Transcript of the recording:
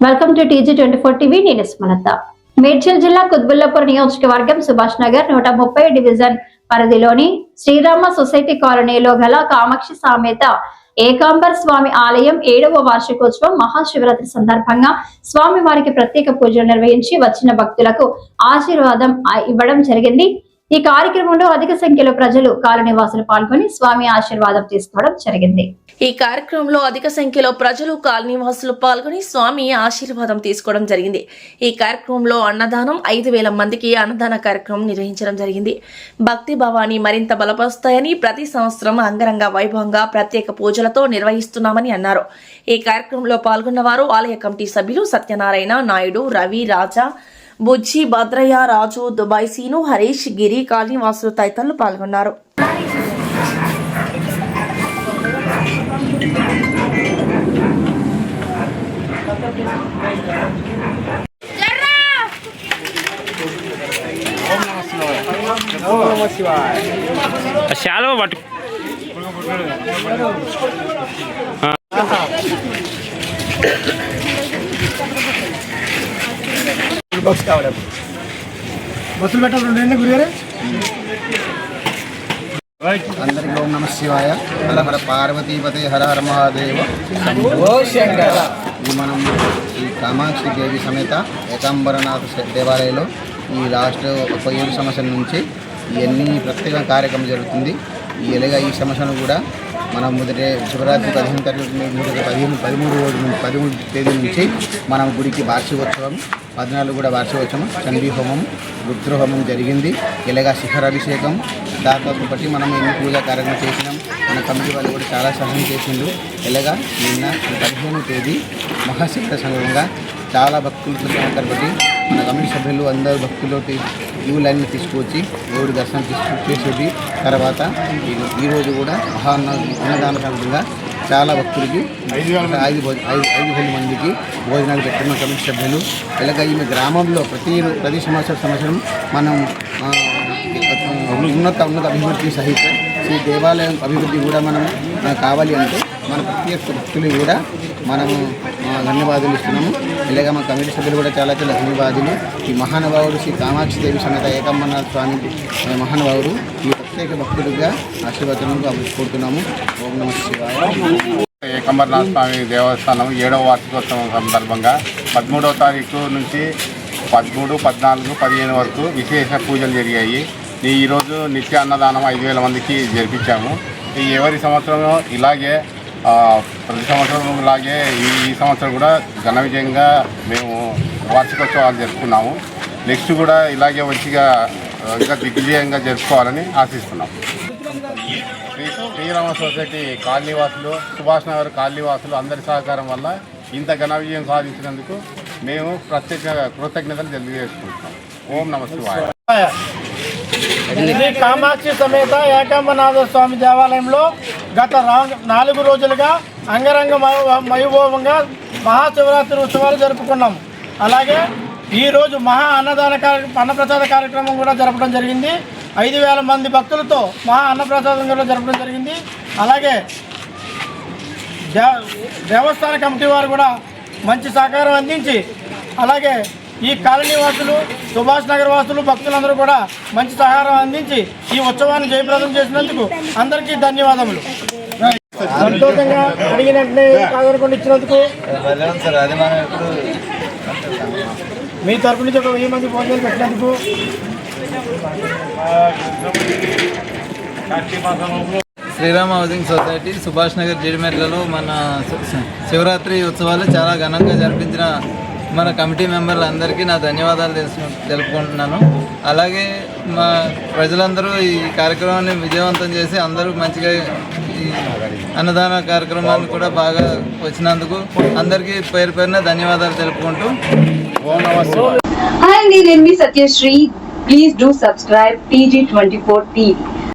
Welcome to TG24 TV. నేను స్మలత. మేడ్చల్ జిల్లా కుత్బుల్లాపూర్ నియోజకవర్గం సుభాష్ నగర్ 130 డివిజన్ పరిధిలోని శ్రీరామ సొసైటీ కాలనీలో గల కామాక్షి సమేత ఏకాంబర స్వామి ఆలయం 7వ వార్షికోత్సవం మహాశివరాత్రి సందర్భంగా స్వామి వారికి ప్రత్యేక పూజలు నిర్వహించి వచ్చిన భక్తులకు ఆశీర్వాదం ఇవ్వడం జరిగింది. ఈ కార్యక్రమంలో అధిక సంఖ్యలో ప్రజలు కాలనీవాసులు పాల్గొని స్వామి ఆశీర్వాదం తీసుకోవడం జరిగింది. ఈ కార్యక్రమంలో అధిక సంఖ్యలో ప్రజలు కాలనీవాసులు పాల్గొని స్వామి ఆశీర్వాదం తీసుకోవడం జరిగింది. ఈ కార్యక్రమంలో అన్నదానం 5,000 మందికి అన్నదాన కార్యక్రమం నిర్వహించడం జరిగింది. భక్తి భావాన్ని మరింత బలపరుస్తాయని ప్రతి సంవత్సరం అంగరంగ వైభవంగా ప్రత్యేక పూజలతో నిర్వహిస్తున్నామని అన్నారు. ఈ కార్యక్రమంలో పాల్గొన్న వారు ఆలయ కమిటీ సభ్యులు సత్యనారాయణ నాయుడు, రవి, రాజా, బుజ్జి, భద్రయ్య, రాజు, దుబాయ్ సీను, హరీష్, గిరి, కాలనీవాసులు తదితరులు పాల్గొన్నారు. బస్సులు పెట్టాలి గురిగారే. అందరికీ ఓం నమ శివాయ. హర హర పార్వతీపతే హర హర మహాదేవ. మనం ఈ కామాక్షి దేవి సమేత ఏకాంబరనాథ దేవాలయంలో ఈ లాస్ట్ 7 సంవత్సరాల నుంచి ఇవన్నీ ప్రత్యేక కార్యక్రమం జరుగుతుంది. ఈ సంవత్సరం కూడా మనం మొదటి శివరాత్రి 15 తేదీ నుంచి మనం గుడికి వార్షికోత్సవం, 14 కూడా వార్షికోత్సవం, చండీ హోమం, రుద్రహోమం జరిగింది. ఇలాగా శిఖరాభిషేకం దాంతో బట్టి మనం ఎన్ని పూజా కార్యక్రమం చేసినాం. మన కమిటీ వాళ్ళు కూడా చాలా సహాయం చేసిండు. ఇలాగా నిన్న 15వ తేదీ మహాశివరాత్రి సందర్భంగా చాలా భక్తులతో బట్టి మన కమిటీ సభ్యులు అందరూ భక్తులతో క్యూ లైన్ తీసుకువచ్చి దేవుడి దర్శనం చేసేది. తర్వాత ఈరోజు కూడా అన్నదాన సందర్భంగా చాలా భక్తులకి 5,000 మందికి భోజనాలు పెట్టిన కమిటీ సభ్యులు. ఇలాగ ఈ గ్రామంలో ప్రతి సంవత్సరం మనం ఉన్నత అభివృద్ధి సహిత ఈ దేవాలయం అభివృద్ధి కూడా మనం కావాలి అంటే మన ప్రతి భక్తులు కూడా మనము ధన్యవాదాలు ఇస్తున్నాము. ఇలాగ మా కమిటీ సభ్యులు కూడా చాలా ధన్యవాదాలు. ఈ మహానుభావుడు శ్రీ కామాక్షి దేవి సమేత ఏకాంబరనాథ స్వామి మహానుభావుడు ఈ ప్రత్యేక భక్తులుగా ఆశీర్వచనంగా కోరుతున్నాము. ఓం నమ శివాయ. ఏకాంబరనాథ స్వామి దేవస్థానం 7వ వార్షికోత్సవం సందర్భంగా 13వ తారీఖు నుంచి 13, 14, 15 వరకు విశేష పూజలు జరిగాయి. ఈరోజు నిత్య అన్నదానం 5,000 మందికి జరిపించాము. ఎవరి సంవత్సరం ఇలాగే ప్రతి సంవత్సరం ఇలాగే ఈ సంవత్సరం కూడా ఘన విజయంగా మేము వార్షికోత్సవాలు జరుపుకున్నాము. నెక్స్ట్ కూడా ఇలాగే మంచిగా ఇంకా దిగ్విజయంగా జరుపుకోవాలని ఆశిస్తున్నాం. శ్రీరామ సొసైటీ కాలనీవాసులు, సుభాష్ నగర్ కాలనీవాసులు అందరి సహకారం వల్ల ఇంత ఘన విజయం సాధించినందుకు మేము ప్రత్యేక కృతజ్ఞతలు తెలియజేసుకుంటున్నాం. ఓం నమ శివాయ. శ్రీ కామాక్షి సమేత ఏకాంబరనాథ స్వామి దేవాలయంలో గత 4 రోజులుగా అంగరంగ వైభవంగా మహాశివరాత్రి ఉత్సవాలు జరుపుకున్నాం. అలాగే ఈరోజు మహా అన్నప్రసాద కార్యక్రమం కూడా జరపడం జరిగింది. 5,000 మంది భక్తులతో మహా అన్నప్రసాదం కూడా జరపడం జరిగింది. అలాగే దేవస్థాన కమిటీ వారు కూడా మంచి సహకారం అందించి, అలాగే ఈ కాలనీ వాసులు, సుభాష్ నగర్ వాసులు, భక్తులందరూ కూడా మంచి సహకారం అందించి ఈ ఉత్సవాన్ని జయప్రదం చేసినందుకు అందరికీ ధన్యవాదములు. సంతోషంగా అడిగినట్టే కాదనుకుండా ఇచ్చినందుకు మీ తరపు నుంచి ఒక 1000 మంది భోజనాలు పెట్టినందుకు శ్రీరామ హౌసింగ్ సొసైటీ సుభాష్ నగర్ జీడిమెట్లలో మన శివరాత్రి ఉత్సవాలు చాలా ఘనంగా జరిపించిన మన కమిటీ మెంబర్లందరికీ నా ధన్యవాదాలు తెలుపుకుంటున్నాను. అలాగే మా ప్రజలందరూ ఈ కార్యక్రమాన్ని విజయవంతం చేసి అందరూ మంచిగా ఈ అన్నదాన కార్యక్రమాన్ని కూడా బాగా వచ్చినందుకు అందరికీ పేరు పేరున ధన్యవాదాలు తెలుపుకుంటూ ఓం నమ శివాయ. హాయ్ అండి, నేను మీ Satyasri. Please do subscribe TG24 TV.